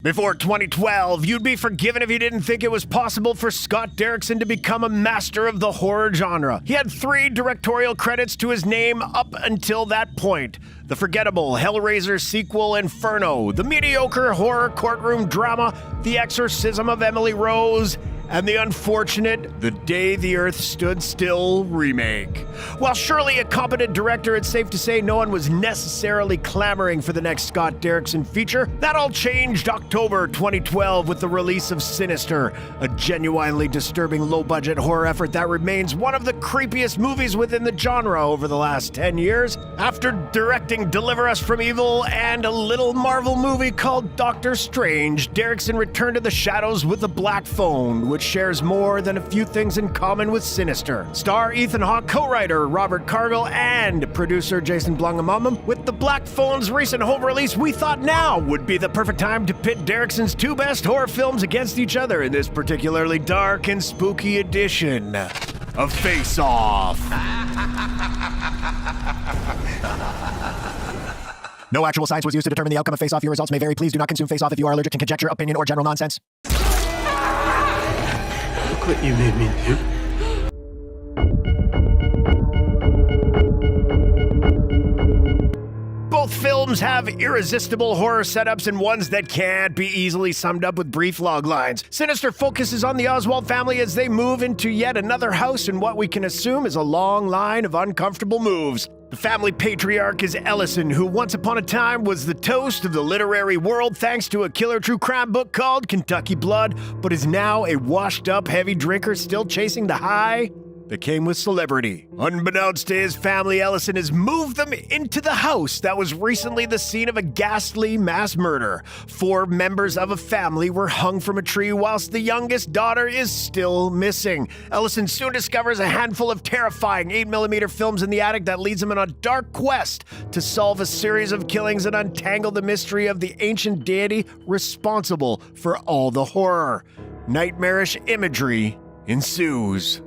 Before 2012, you'd be forgiven if you didn't think it was possible for Scott Derrickson to become a master of the horror genre. He had 3 directorial credits to his name up until that point. The forgettable Hellraiser sequel Inferno, the mediocre horror-courtroom drama The Exorcism of Emily Rose, and the unfortunate The Day the Earth Stood Still remake. While surely a competent director, it's safe to say no one was necessarily clamoring for the next Scott Derrickson feature. That all changed October 2012 with the release of Sinister, a genuinely disturbing low-budget horror effort that remains one of the creepiest movies within the genre over the last 10 years. After directing Deliver Us from Evil and a little Marvel movie called Doctor Strange, Derrickson returned to the shadows with The Black Phone, which shares more than a few things in common with Sinister. Star Ethan Hawke, co-writer Robert Cargill, and producer Jason Blum among them. With The Black Phone's recent home release, we thought now would be the perfect time to pit Derrickson's 2 best horror films against each other in this particularly dark and spooky edition of Face Off. No actual science was used to determine the outcome of Face Off. Your results may vary. Please do not consume Face Off if you are allergic to conjecture, opinion, or general nonsense. Look what you made me do. Both films have irresistible horror setups and ones that can't be easily summed up with brief log lines. Sinister focuses on the Oswald family as they move into yet another house in what we can assume is a long line of uncomfortable moves. The family patriarch is Ellison, who once upon a time was the toast of the literary world thanks to a killer true crime book called Kentucky Blood, but is now a washed-up heavy drinker still chasing the high that came with celebrity. Unbeknownst to his family, Ellison has moved them into the house that was recently the scene of a ghastly mass murder. 4 members of a family were hung from a tree whilst the youngest daughter is still missing. Ellison soon discovers a handful of terrifying 8mm films in the attic that leads him on a dark quest to solve a series of killings and untangle the mystery of the ancient deity responsible for all the horror. Nightmarish imagery ensues.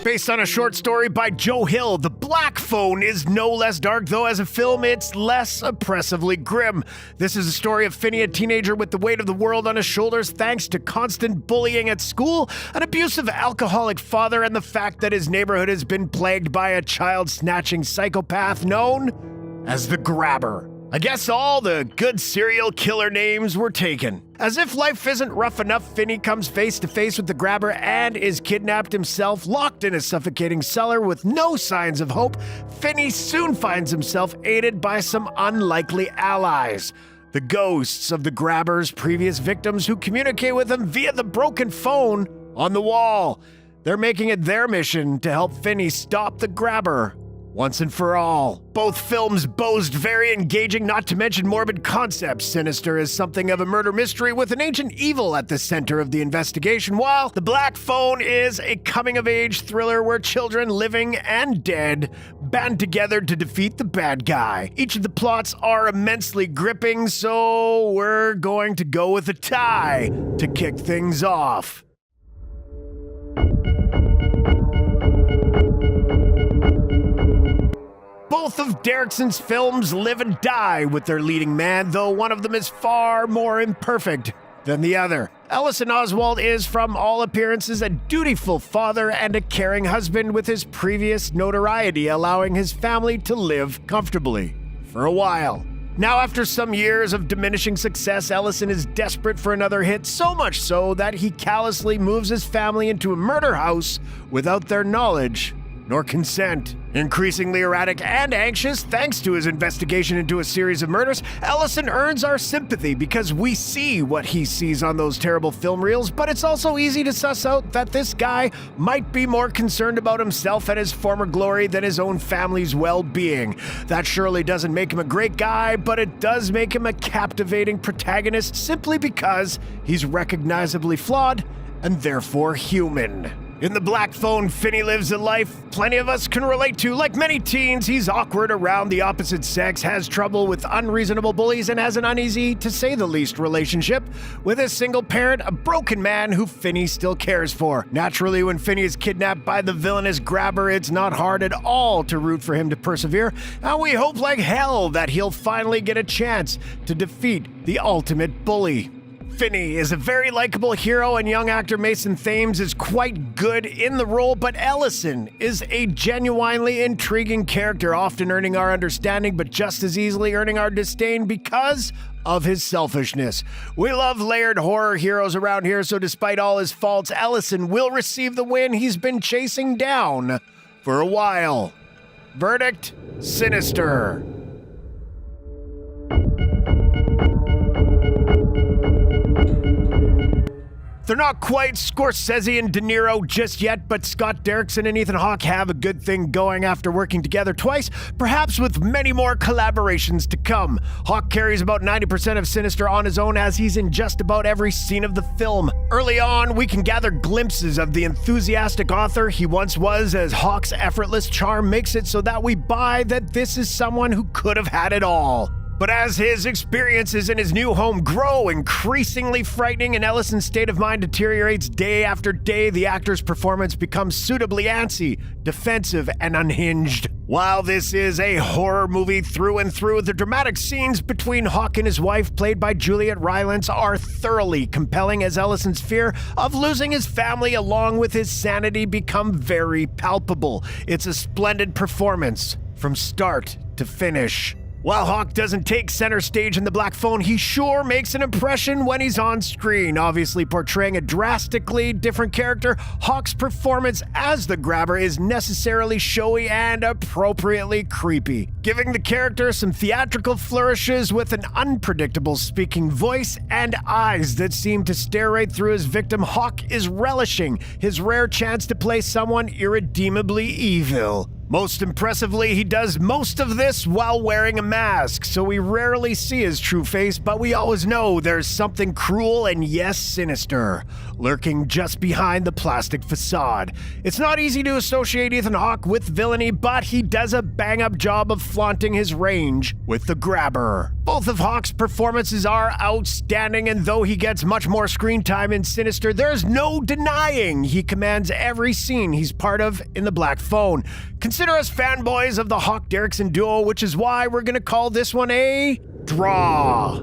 Based on a short story by Joe Hill, The Black Phone is no less dark, though as a film it's less oppressively grim. This is a story of Finney, a teenager with the weight of the world on his shoulders thanks to constant bullying at school, an abusive alcoholic father, and the fact that his neighborhood has been plagued by a child-snatching psychopath known as the Grabber. I guess all the good serial killer names were taken. As if life isn't rough enough, Finney comes face to face with the Grabber and is kidnapped himself, locked in a suffocating cellar with no signs of hope. Finney soon finds himself aided by some unlikely allies, the ghosts of the Grabber's previous victims who communicate with him via the broken phone on the wall. They're making it their mission to help Finney stop the Grabber once and for all. Both films boast very engaging, not to mention morbid concepts. Sinister is something of a murder mystery with an ancient evil at the center of the investigation, while The Black Phone is a coming-of-age thriller where children, living and dead, band together to defeat the bad guy. Each of the plots are immensely gripping, so we're going to go with a tie to kick things off. Both of Derrickson's films live and die with their leading man, though one of them is far more imperfect than the other. Ellison Oswald is, from all appearances, a dutiful father and a caring husband with his previous notoriety allowing his family to live comfortably for a while. Now, after some years of diminishing success, Ellison is desperate for another hit, so much so that he callously moves his family into a murder house without their knowledge nor consent. Increasingly erratic and anxious, thanks to his investigation into a series of murders, Ellison earns our sympathy because we see what he sees on those terrible film reels, but it's also easy to suss out that this guy might be more concerned about himself and his former glory than his own family's well-being. That surely doesn't make him a great guy, but it does make him a captivating protagonist simply because he's recognizably flawed and therefore human. In The Black Phone, Finney lives a life plenty of us can relate to. Like many teens, he's awkward around the opposite sex, has trouble with unreasonable bullies, and has an uneasy, to say the least, relationship with a single parent, a broken man who Finney still cares for. Naturally, when Finney is kidnapped by the villainous grabber, it's not hard at all to root for him to persevere, and we hope like hell that he'll finally get a chance to defeat the ultimate bully. Finney is a very likable hero, and young actor Mason Thames is quite good in the role, but Ellison is a genuinely intriguing character, often earning our understanding, but just as easily earning our disdain because of his selfishness. We love layered horror heroes around here, so despite all his faults, Ellison will receive the win he's been chasing down for a while. Verdict: Sinister. They're not quite Scorsese and De Niro just yet, but Scott Derrickson and Ethan Hawke have a good thing going after working together twice, perhaps with many more collaborations to come. Hawke carries about 90% of Sinister on his own, as he's in just about every scene of the film. Early on, we can gather glimpses of the enthusiastic author he once was, as Hawke's effortless charm makes it so that we buy that this is someone who could have had it all. But as his experiences in his new home grow increasingly frightening and Ellison's state of mind deteriorates day after day, the actor's performance becomes suitably antsy, defensive, and unhinged. While this is a horror movie through and through, the dramatic scenes between Hawke and his wife, played by Juliet Rylance, are thoroughly compelling, as Ellison's fear of losing his family along with his sanity become very palpable. It's a splendid performance from start to finish. While Hawke doesn't take center stage in The Black Phone, he sure makes an impression when he's on screen. Obviously portraying a drastically different character, Hawke's performance as the grabber is necessarily showy and appropriately creepy, giving the character some theatrical flourishes with an unpredictable speaking voice and eyes that seem to stare right through his victim. Hawke is relishing his rare chance to play someone irredeemably evil. Most impressively, he does most of this while wearing a mask, so we rarely see his true face, but we always know there's something cruel and, yes, sinister lurking just behind the plastic facade. It's not easy to associate Ethan Hawke with villainy, but he does a bang-up job of flaunting his range with the grabber. Both of Hawke's performances are outstanding, and though he gets much more screen time in Sinister, there's no denying he commands every scene he's part of in The Black Phone. Consider us fanboys of the Hawke-Derrickson duo, which is why we're gonna call this one a draw.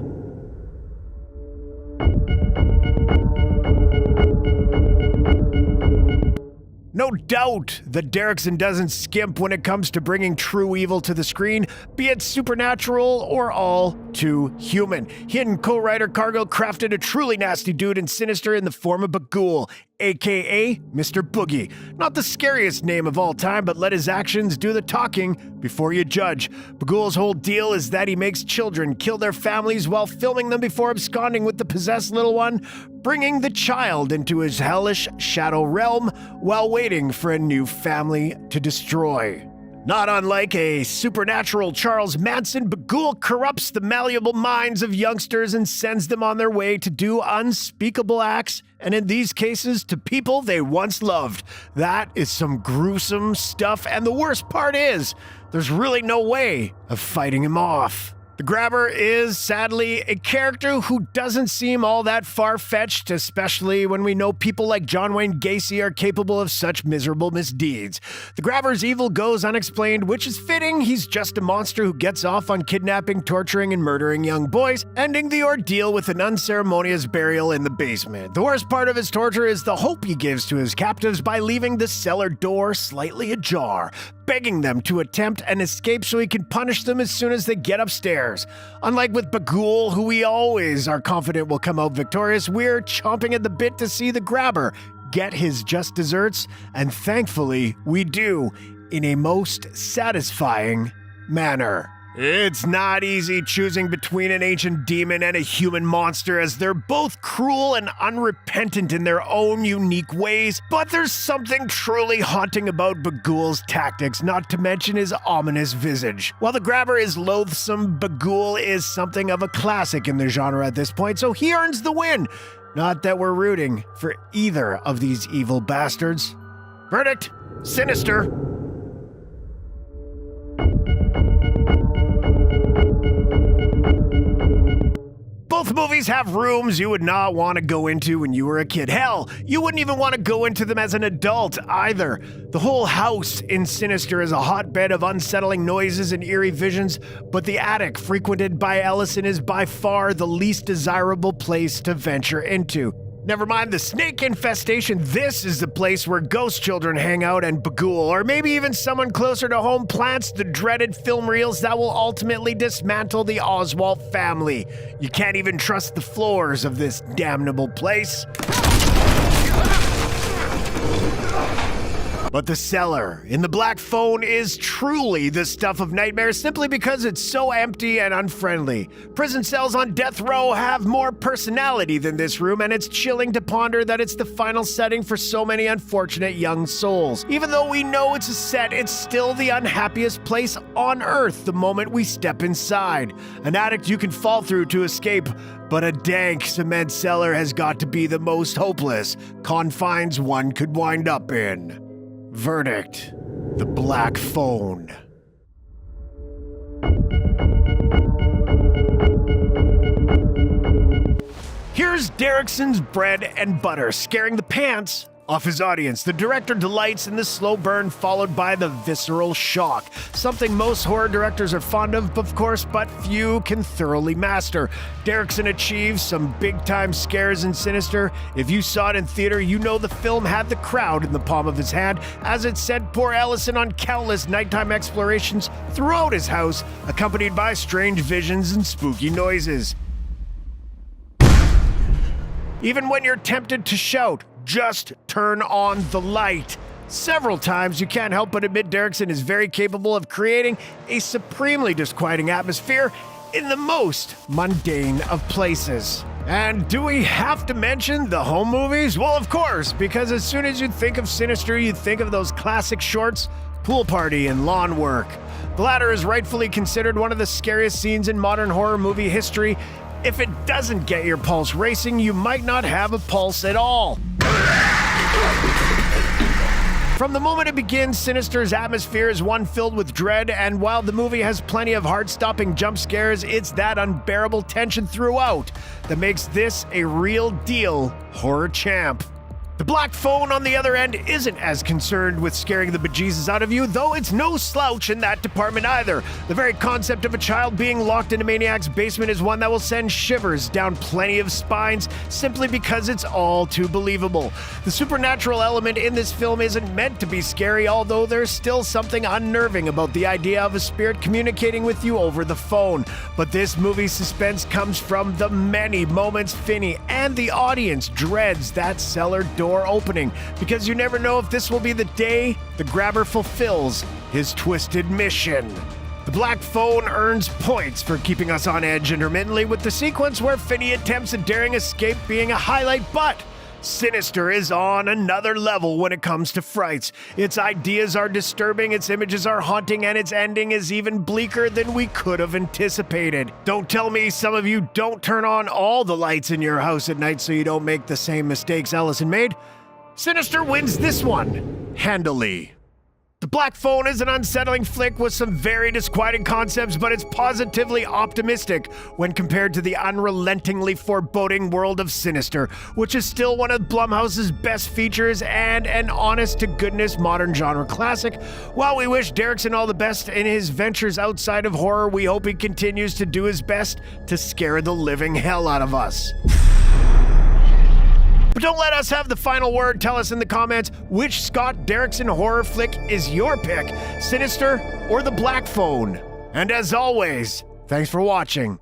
No doubt that Derrickson doesn't skimp when it comes to bringing true evil to the screen, be it supernatural or all too human. He and co-writer Cargill crafted a truly nasty dude in Sinister in the form of Bagul, aka Mr. Boogie. Not the scariest name of all time, but let his actions do the talking before you judge. Bagul's whole deal is that he makes children kill their families while filming them before absconding with the possessed little one, bringing the child into his hellish shadow realm while waiting for a new family to destroy. Not unlike a supernatural Charles Manson, Bagul corrupts the malleable minds of youngsters and sends them on their way to do unspeakable acts, and in these cases, to people they once loved. That is some gruesome stuff, and the worst part is, there's really no way of fighting him off. The grabber is, sadly, a character who doesn't seem all that far-fetched, especially when we know people like John Wayne Gacy are capable of such miserable misdeeds. The grabber's evil goes unexplained, which is fitting. He's just a monster who gets off on kidnapping, torturing, and murdering young boys, ending the ordeal with an unceremonious burial in the basement. The worst part of his torture is the hope he gives to his captives by leaving the cellar door slightly ajar, begging them to attempt an escape so he can punish them as soon as they get upstairs. Unlike with Bagul, who we always are confident will come out victorious, we're chomping at the bit to see the grabber get his just desserts, and thankfully we do, in a most satisfying manner. It's not easy choosing between an ancient demon and a human monster, as they're both cruel and unrepentant in their own unique ways, but there's something truly haunting about Bagul's tactics, not to mention his ominous visage. While the grabber is loathsome, Bagul is something of a classic in the genre at this point, so he earns the win. Not that we're rooting for either of these evil bastards. Verdict: Sinister. Both movies have rooms you would not want to go into when you were a kid. Hell, you wouldn't even want to go into them as an adult either. The whole house in Sinister is a hotbed of unsettling noises and eerie visions, but the attic frequented by Ellison is by far the least desirable place to venture into. Never mind the snake infestation, this is the place where ghost children hang out and beguile, or maybe even someone closer to home plants the dreaded film reels that will ultimately dismantle the Oswald family. You can't even trust the floors of this damnable place. But the cellar in the Black Phone is truly the stuff of nightmares simply because it's so empty and unfriendly. Prison cells on death row have more personality than this room, and it's chilling to ponder that it's the final setting for so many unfortunate young souls. Even though we know it's a set, it's still the unhappiest place on earth the moment we step inside. An attic you can fall through to escape, but a dank cement cellar has got to be the most hopeless confines one could wind up in. Verdict: the Black Phone. Here's Derrickson's bread and butter, scaring the pants off his audience. The director delights in the slow burn followed by the visceral shock, something most horror directors are fond of course, but few can thoroughly master. Derrickson achieves some big-time scares in Sinister. If you saw it in theater, you know the film had the crowd in the palm of his hand, as it sent poor Ellison on countless nighttime explorations throughout his house, accompanied by strange visions and spooky noises. Even when you're tempted to shout, just turn on the light. Several times, you can't help but admit Derrickson is very capable of creating a supremely disquieting atmosphere in the most mundane of places. And do we have to mention the home movies? Well, of course, because as soon as you think of Sinister, you think of those classic shorts, Pool Party and Lawn Work. The latter is rightfully considered one of the scariest scenes in modern horror movie history. If it doesn't get your pulse racing, you might not have a pulse at all. From the moment it begins, Sinister's atmosphere is one filled with dread, and while the movie has plenty of heart-stopping jump scares, it's that unbearable tension throughout that makes this a real deal horror champ. The Black Phone, on the other end, isn't as concerned with scaring the bejesus out of you, though it's no slouch in that department either. The very concept of a child being locked in a maniac's basement is one that will send shivers down plenty of spines simply because it's all too believable. The supernatural element in this film isn't meant to be scary, although there's still something unnerving about the idea of a spirit communicating with you over the phone. But this movie's suspense comes from the many moments Finney and the audience dreads that cellar door opening, because you never know if this will be the day the grabber fulfills his twisted mission. The Black Phone earns points for keeping us on edge intermittently, with the sequence where Finney attempts a daring escape being a highlight, but Sinister is on another level when it comes to frights. Its ideas are disturbing, its images are haunting, and its ending is even bleaker than we could have anticipated. Don't tell me some of you don't turn on all the lights in your house at night so you don't make the same mistakes Ellison made. Sinister wins this one handily. The Black Phone is an unsettling flick with some very disquieting concepts, but it's positively optimistic when compared to the unrelentingly foreboding world of Sinister, which is still one of Blumhouse's best features and an honest-to-goodness modern genre classic. While we wish Derrickson all the best in his ventures outside of horror, we hope he continues to do his best to scare the living hell out of us. But don't let us have the final word. Tell us in the comments which Scott Derrickson horror flick is your pick, Sinister or The Black Phone. And as always, thanks for watching.